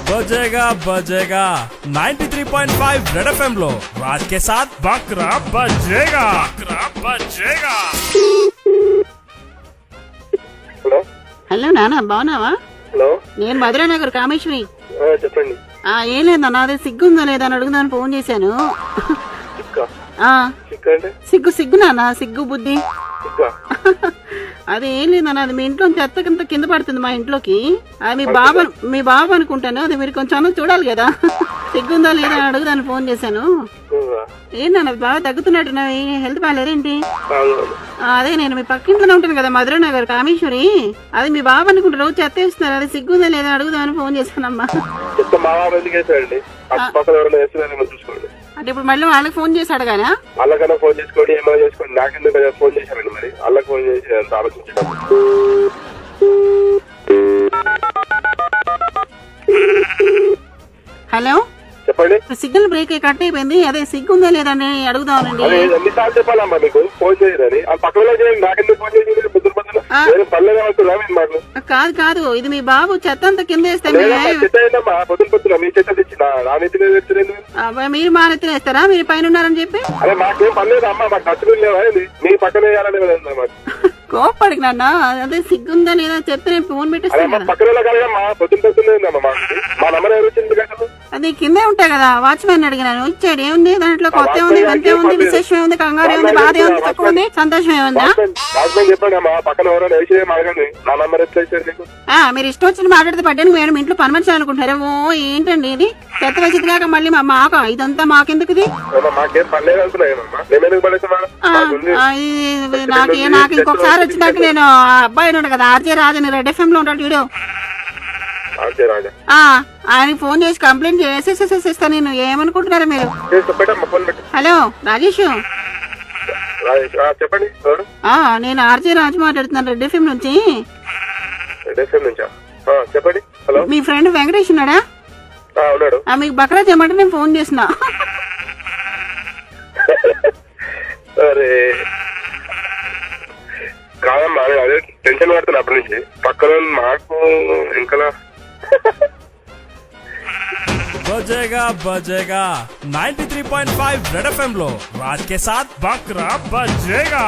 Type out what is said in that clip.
बजेगा बजेगा 93.5 red FM लो राज के साथ बकरा बजेगा హలో హలో నాన్న బాగున్నావా? హలో నేను మధురానగర్ కామేశ్వరి. చెప్పండి. ఏం లేదన్నా, అదే సిగ్గుందా లేదా అని అడుగుదామని ఫోన్ చేశాను. సిగ్గు నాన్న, సిగ్గు బుద్ధి. అది ఏం లేదన్నా, అది మీ ఇంట్లో చెత్త కింద పడుతుంది మా ఇంట్లోకి. అది మీ బాబు అనుకుంటాను. అది మీరు కొంచెం చూడాలి కదా. సిగ్గుందా లేదా అని అడుగుదామని ఫోన్ చేశాను. ఏంటన్నా బాగా తగ్గుతున్నట్టు, హెల్త్ బాగాలేదేంటి? అదే నేను మీ పక్కింట్లోనే ఉంటాను కదా, మధురానగర్ కామేశ్వరి. అది మీ బాబు అనుకుంటారు, రోజు చెత్త వేస్తున్నారు. అది సిగ్గుందా లేదా అడుగుదామని ఫోన్ చేశానమ్మా. అంటే ఇప్పుడు మళ్ళీ వాళ్ళకి ఫోన్ చేసి అడగానా? వాళ్ళకన్నా ఫోన్ చేసుకోండి, ఏమైనా చేసుకోండి. నాకెందుకు ఫోన్ చేశారండి మరి? వాళ్ళకి ఫోన్ చేసి అంత ఆలోచించడం. హలో చెప్పండి. సిగ్నల్ బ్రేక్ కట్ అయిపోయింది. అదే సిగ్గుందా లేదని అడుగుదామనండి. ఎన్నిసార్లు చెప్పాలమ్మా మీకు ఫోన్ చేయరని? ఆ పక్కన చేయండి, నాకెందుకు ఫోన్ చేసి మాకు కాదు, ఇది మీ బాబు చెత్త అంతా కింద వేస్తే పొద్దున మీ చెత్త తెచ్చి నా నెత్తిన మీరు మా నెత్తిన వేస్తారా? మీరు పైన ఉన్నారని చెప్పి. అదే మాకేం పర్లేదు అమ్మా, మాకు నచ్చుకుని లేవా మీ పక్కన వేయాలని కదా. కోపడికి నాన్న, అదే సిగ్గుందా లేదా చెప్తే నేను ఫోన్ పెట్టేస్తాను. పక్కన కలగమ్మా, పొద్దున మా నంబర్ ఎవరు వచ్చింది? అది కిందే ఉంటాయి కదా, వాచ్మెన్ అడిగినాను, ఇచ్చాడు. ఏముంది దాంట్లో? కొత్త ఉంది, వంతే ఉంది, విశేషం ఏముంది, కంగారు ఏముంది, బాధ ఏముంది, తక్కువ ఉంది, సంతోషం ఏముందా? చెప్పండి అమ్మా, పక్కన ఎవరైనా అడగండి. నా నంబర్ ఎట్లా ఇచ్చారు మీకు? మీరు ఇష్టం వచ్చిన మాట్లాడితే పడ్డాను. మేడం ఇంట్లో పని మనిషి అనుకుంటారా? ఓ ఏంటండి ఇది చెత్త వేసేది కాక మళ్ళీ మాకు ఇదంతా మాకెందుకు? ఇది నాకు ఇంకొకసారి వచ్చినాక నేను అబ్బాయి ఉన్నాడు కదా, ఆర్జే రాజు, రెడ్ ఎఫ్ఎం లో ఉంటాడు వీడియో, ఆయన ఫోన్ చేసి కంప్లైంట్ చేసేసేస్తా నేను. ఏమనుకుంటున్నారా మీరు? హలో రాజేష్, చెప్పండి. నేను ఆర్జే రాజు మాట్లాడుతున్నాను, రెడ్ ఎఫ్ఎం నుంచి. చెప్పండి. హలో, మీ ఫ్రెండ్ వెంకటేష్ ఉన్నాడా? మీకు బక్రా చేయమంటే నేను ఫోన్ చేసిన. అరే కాదమ్మా, అదే టెన్షన్ పడుతున్నా అప్పటి నుంచి. పక్కన మాకు ఇంకా बजेगा बजेगा 93.5 रेड एफएम लो राज के साथ बकरा बजेगा।